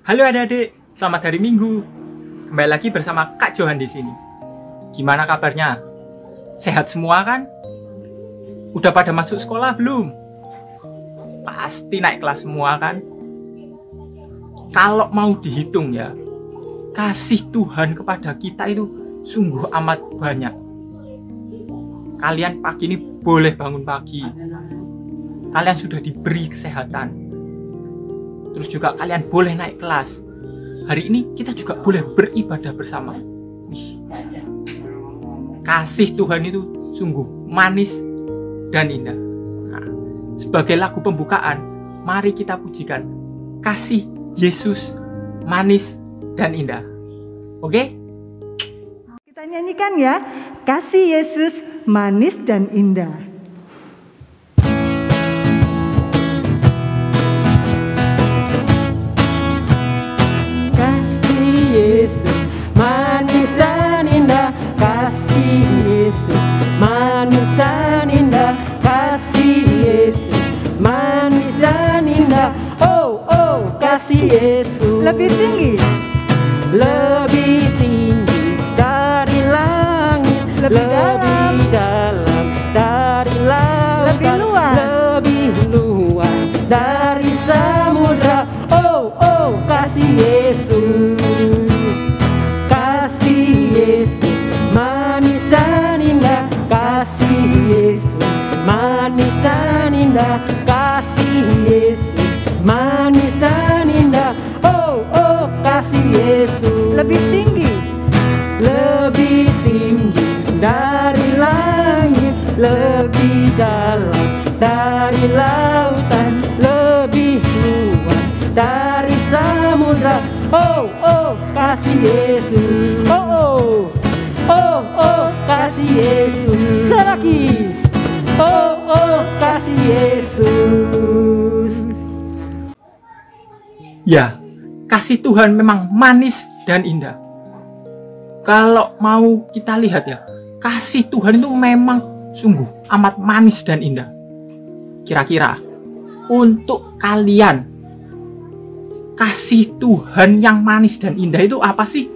Halo adik-adik, selamat hari Minggu. Kembali lagi bersama Kak Johan di sini. Gimana kabarnya? Sehat semua kan? Udah pada masuk sekolah belum? Pasti naik kelas semua kan? Kalau mau dihitung ya, kasih Tuhan kepada kita itu sungguh amat banyak. Kalian pagi ini boleh bangun pagi. Kalian sudah diberi kesehatan. Terus juga kalian boleh naik kelas. Hari ini kita juga boleh beribadah bersama. Kasih Tuhan itu sungguh manis dan indah. Nah, sebagai lagu pembukaan, mari kita pujikan kasih Yesus manis dan indah. Oke? Kita nyanyikan ya, kasih Yesus manis dan indah. Yesus manis dan indah, kasih Yesus manis dan indah, kasih Yesus manis dan indah. Oh oh, kasih Yesus Lebih tinggi, lebih tinggi dari langit, lebih dalam dari lautan, lebih luas, lebih luas dari samudra. Oh oh, kasih Yesus, kasih Yesus manis dan indah, kasih Yesus manis dan indah, kasih Yesus manis dan indah. Oh oh, kasih Yesus lebih tinggi, lebih tinggi dari langit, lebih dalam dari lautan, lebih luas dari samudra. Oh oh, kasih Yesus. Oh oh, oh oh, kasih Yesus. Sekali lagi. Oh oh, kasih Yesus. Ya, kasih Tuhan memang manis dan indah. Kalau mau kita lihat ya, kasih Tuhan itu memang sungguh amat manis dan indah. Kira-kira untuk kalian, kasih Tuhan yang manis dan indah itu apa sih?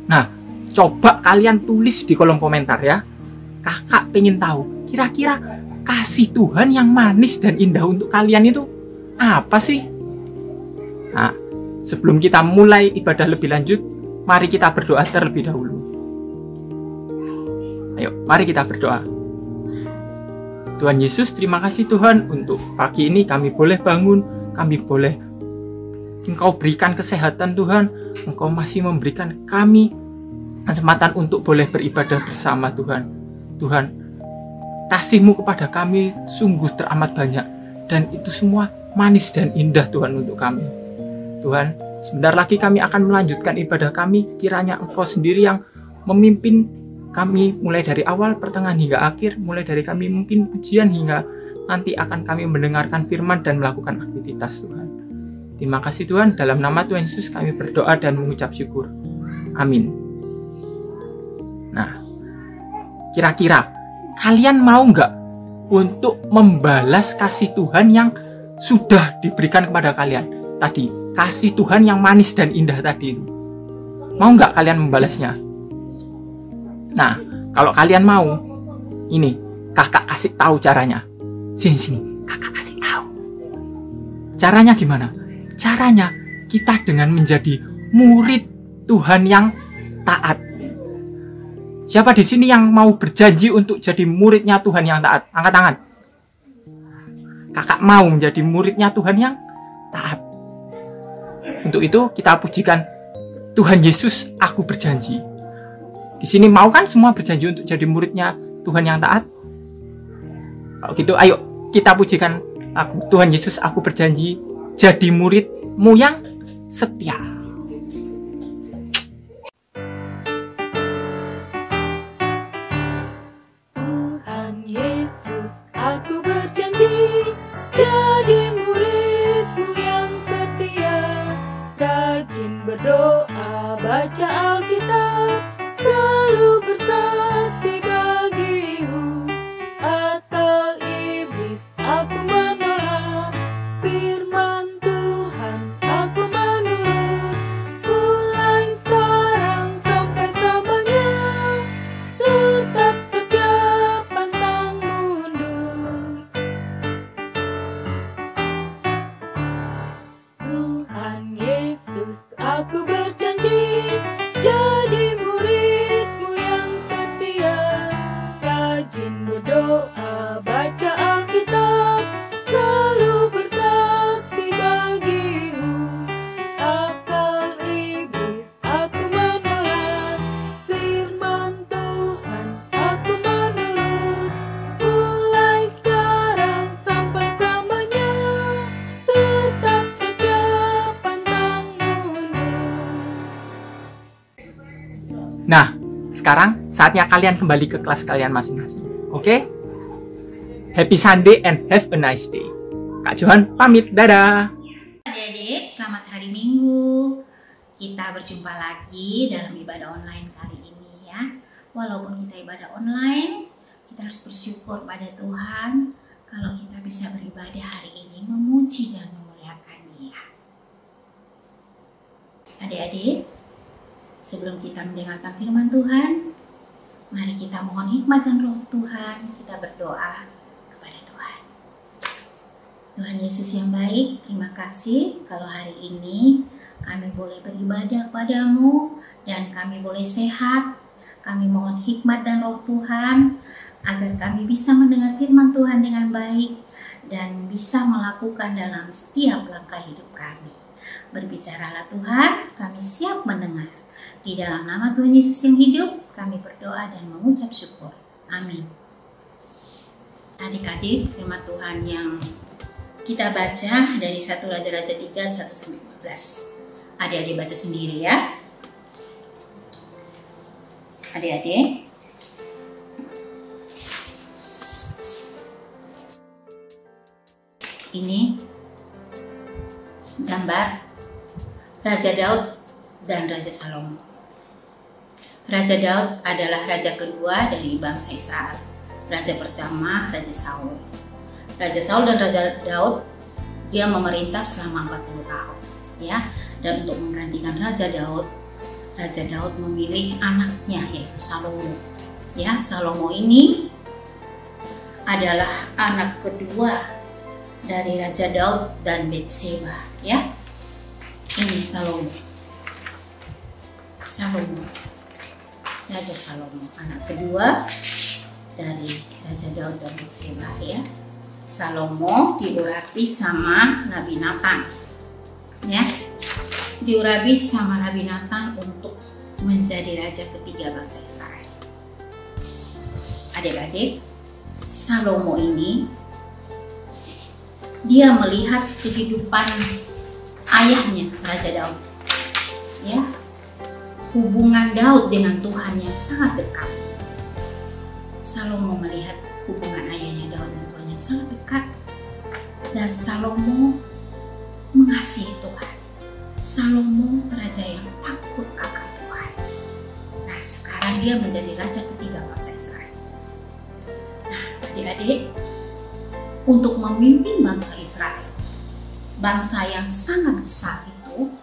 Nah, coba kalian tulis di kolom komentar ya. Kakak pengen tahu, kira-kira kasih Tuhan yang manis dan indah untuk kalian itu apa sih? Nah, sebelum kita mulai ibadah lebih lanjut, mari kita berdoa terlebih dahulu. Ayo, mari kita berdoa. Tuhan Yesus, terima kasih Tuhan untuk pagi ini kami boleh bangun, kami boleh Engkau berikan kesehatan Tuhan, Engkau masih memberikan kami kesempatan untuk boleh beribadah bersama Tuhan. Tuhan, kasih-Mu kepada kami sungguh teramat banyak, dan itu semua manis dan indah Tuhan untuk kami. Tuhan, sebentar lagi kami akan melanjutkan ibadah kami, kiranya Engkau sendiri yang memimpin kami mulai dari awal, pertengahan hingga akhir, mulai dari kami memimpin pujian hingga nanti akan kami mendengarkan firman dan melakukan aktivitas Tuhan. Terima kasih Tuhan, dalam nama Tuhan Yesus kami berdoa dan mengucap syukur. Amin. Nah, kira-kira kalian mau nggak untuk membalas kasih Tuhan yang sudah diberikan kepada kalian? Tadi, kasih Tuhan yang manis dan indah tadi. Mau nggak kalian membalasnya? Nah, kalau kalian mau, ini kakak kasih tahu caranya. Sini, kakak kasih tahu. Caranya gimana? Caranya kita dengan menjadi murid Tuhan yang taat. Siapa di sini yang mau berjanji untuk jadi muridnya Tuhan yang taat? Angkat tangan. Kakak mau menjadi muridnya Tuhan yang taat. Untuk itu kita pujikan Tuhan Yesus, aku berjanji. Di sini mau kan semua berjanji untuk jadi muridnya Tuhan yang taat? Kalau gitu ayo kita pujikan lagu Tuhan Yesus, aku berjanji jadi muridmu yang setia. Tuhan Yesus, aku berjanji jadi muridmu yang setia, rajin berdoa, baca Alkitab, selalu bersaksi bagimu. Akal iblis aku menolak, firman Tuhan aku menolak. Sekarang saatnya kalian kembali ke kelas kalian masing-masing. Oke? Happy Sunday and have a nice day. Kak Johan pamit, dadah. Adik-adik, selamat hari Minggu. Kita berjumpa lagi dalam ibadah online kali ini ya. Walaupun kita ibadah online, kita harus bersyukur pada Tuhan kalau kita bisa beribadah hari ini, memuji dan memuliakan Dia. Adik-adik, sebelum kita mendengarkan firman Tuhan, mari kita mohon hikmat dan roh Tuhan. Kita berdoa kepada Tuhan. Tuhan Yesus yang baik, terima kasih kalau hari ini kami boleh beribadah padamu dan kami boleh sehat. Kami mohon hikmat dan roh Tuhan agar kami bisa mendengar firman Tuhan dengan baik dan bisa melakukan dalam setiap langkah hidup kami. Berbicaralah Tuhan, kami siap mendengar. Di dalam nama Tuhan Yesus yang hidup, kami berdoa dan mengucap syukur. Amin. Adik-adik, firman Tuhan yang kita baca dari 1 Raja-Raja 3, 1-15. Adik-adik baca sendiri ya. Adik-adik. Ini gambar Raja Daud dan Raja Salomo. Raja Daud adalah raja kedua dari bangsa Israel. Raja pertama Raja Saul. Raja Saul dan Raja Daud, dia memerintah selama 40 tahun, ya. Dan untuk menggantikan Raja Daud memilih anaknya yaitu Salomo. Ya, Salomo ini adalah anak kedua dari Raja Daud dan Betseba, ya. Ini Salomo. Raja Salomo, anak kedua dari Raja Daud dan Betseba, ya. Salomo diurapi sama Nabi Nathan, ya, diurapi sama Nabi Nathan untuk menjadi raja ketiga bangsa Israel. Adik-adik, Salomo ini dia melihat kehidupan ayahnya Raja Daud, ya, hubungan Daud dengan Tuhan yang sangat dekat. Salomo melihat hubungan ayahnya Daud dan Tuhan yang sangat dekat, dan Salomo mengasihi Tuhan. Salomo raja yang takut akan Tuhan. Nah, sekarang dia menjadi raja ketiga bangsa Israel. Nah, adik-adik, untuk memimpin bangsa Israel, bangsa yang sangat besar itu,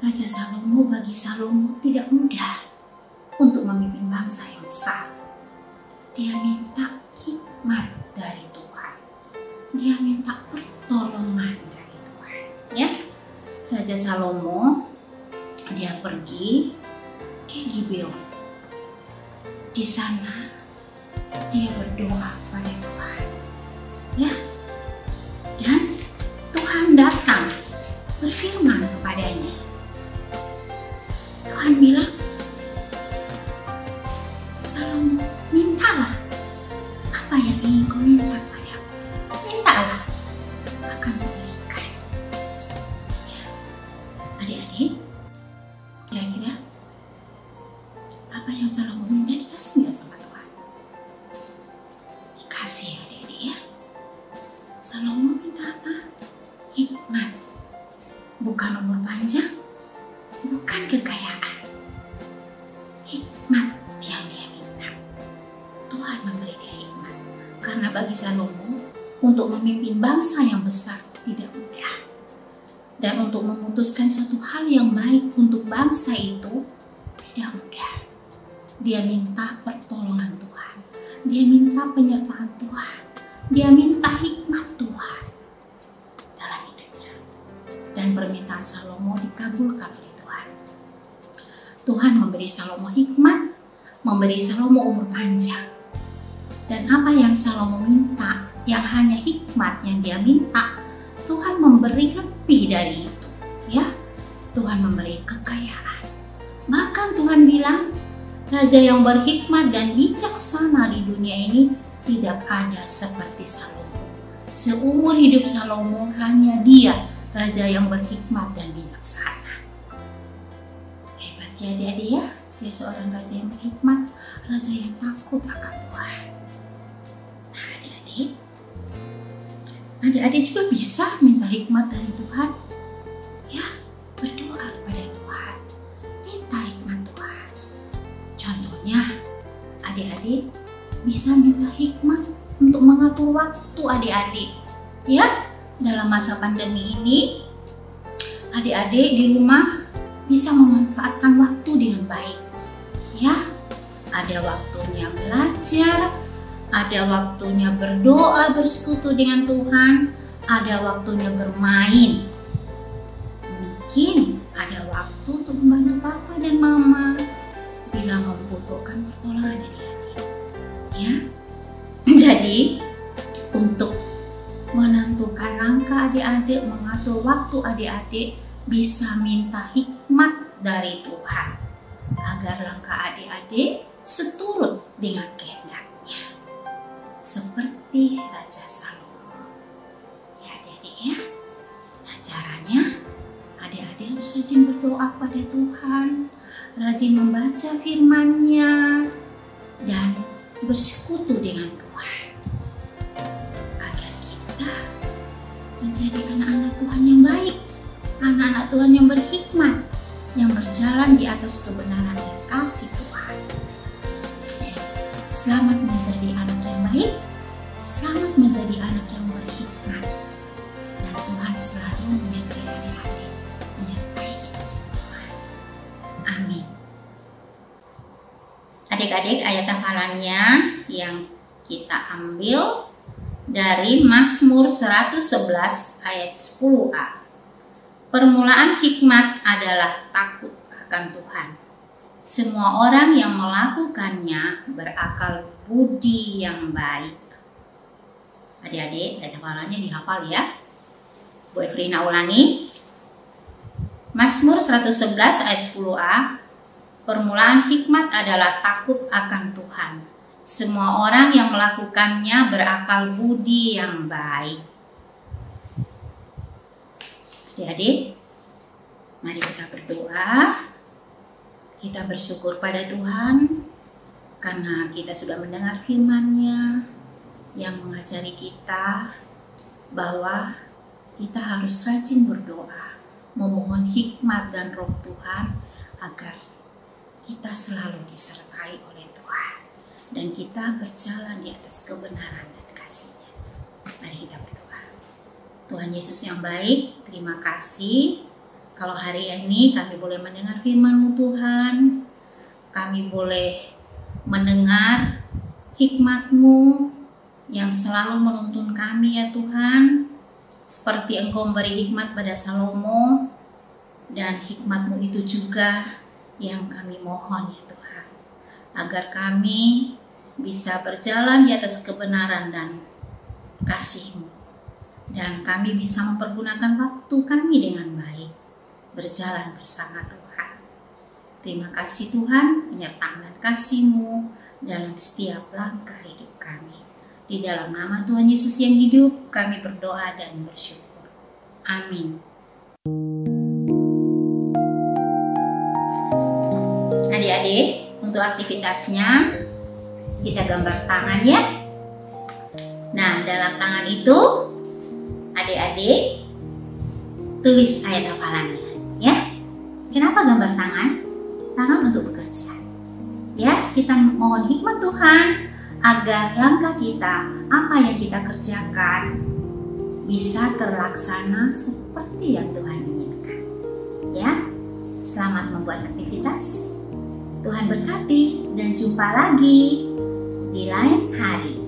Raja Salomo, bagi Salomo tidak mudah untuk memimpin bangsa yang besar. Dia minta hikmat dari Tuhan. Dia minta pertolongan dari Tuhan, ya. Raja Salomo dia pergi ke Gibeon. Di sana dia berdoa pada Tuhan, ya. Dan Tuhan datang berfirman kepadanya. Tuhan bilang, Salomo, mintalah apa yang ingin kau minta padaku. Mintalah, akan kuberikan. Ya. Adik-adik, kira-kira apa yang Salomo minta dikasih nggak sama Tuhan? Dikasih, adik-adik, ya. Salomo minta apa? Hikmat. Bukan umur panjang, bukan kekayaan. Hikmat yang dia minta. Tuhan memberi dia hikmat. Karena bagi Salomo, untuk memimpin bangsa yang besar tidak mudah. Dan untuk memutuskan suatu hal yang baik untuk bangsa itu tidak mudah. Dia minta pertolongan Tuhan. Dia minta penyertaan Tuhan. Dia minta hikmat Tuhan dalam hidupnya. Dan permintaan Salomo dikabulkan oleh Tuhan. Tuhan memberi Salomo hikmat, memberi Salomo umur panjang. Dan apa yang Salomo minta, yang hanya hikmat yang dia minta, Tuhan memberi lebih dari itu, ya. Tuhan memberi kekayaan. Bahkan Tuhan bilang, raja yang berhikmat dan bijaksana di dunia ini tidak ada seperti Salomo. Seumur hidup Salomo hanya dia raja yang berhikmat dan bijaksana. Hebat ya adik-adik, ya. Dia seorang raja yang berhikmat, raja yang takut akan Tuhan. Nah, adik-adik juga bisa minta hikmat dari Tuhan. Ya, berdoa kepada Tuhan, minta hikmat Tuhan. Contohnya, adik-adik bisa minta hikmat untuk mengatur waktu adik-adik. Ya, dalam masa pandemi ini, adik-adik di rumah bisa memanfaatkan waktu dengan baik. Ya, ada waktunya belajar, ada waktunya berdoa bersekutu dengan Tuhan, ada waktunya bermain. Mungkin ada waktu untuk membantu papa dan mama bila membutuhkan pertolongan adik-adik. Ya, jadi untuk menentukan langkah adik-adik, mengatur waktu adik-adik, bisa minta hikmat dari Tuhan agar langkah adik-adik seturut dengan kehendaknya, seperti Raja Salomo. Ya adik-adik ya. Nah caranya adik-adik harus rajin berdoa kepada Tuhan, rajin membaca firman-Nya, dan bersekutu dengan Tuhan agar kita menjadi anak-anak Tuhan yang baik, anak-anak Tuhan yang berhikmat, yang berjalan di atas kebenaran dan kasih Tuhan. Selamat menjadi anak yang baik, selamat menjadi anak yang berhikmat, dan Tuhan selalu menyertai adik-adik, menyertai kita semua. Amin. Adik-adik, ayat hafalannya yang kita ambil dari Mazmur 111 ayat 10a. Permulaan hikmat adalah takut akan Tuhan. Semua orang yang melakukannya berakal budi yang baik. Adik-adik, ayat hafalannya dihafal ya. Bu Efrina ulangi. Mazmur 111 ayat 10a. Permulaan hikmat adalah takut akan Tuhan. Semua orang yang melakukannya berakal budi yang baik. Adik-adik, mari kita berdoa. Kita bersyukur pada Tuhan karena kita sudah mendengar firman-Nya yang mengajari kita bahwa kita harus rajin berdoa, memohon hikmat dan roh Tuhan agar kita selalu disertai oleh Tuhan dan kita berjalan di atas kebenaran dan kasih-Nya. Mari kita berdoa. Tuhan Yesus yang baik, terima kasih kalau hari ini kami boleh mendengar firman-Mu Tuhan. Kami boleh mendengar hikmat-Mu yang selalu menuntun kami ya Tuhan. Seperti Engkau memberi hikmat pada Salomo, dan hikmat-Mu itu juga yang kami mohon ya Tuhan. Agar kami bisa berjalan di atas kebenaran dan kasih-Mu. Dan kami bisa mempergunakan waktu kami dengan baik, berjalan bersama Tuhan. Terima kasih Tuhan, penyertaan dan kasih-Mu dalam setiap langkah hidup kami. Di dalam nama Tuhan Yesus yang hidup, kami berdoa dan bersyukur. Amin. Adik-adik, untuk aktivitasnya kita gambar tangan ya. Nah, dalam tangan itu adik-adik tulis ayat hafalannya ya. Kenapa gambar tangan? Tangan untuk bekerja. Ya, kita mohon hikmat Tuhan agar langkah kita, apa yang kita kerjakan bisa terlaksana seperti yang Tuhan inginkan. Ya, selamat membuat aktivitas. Tuhan berkati dan jumpa lagi di lain hari.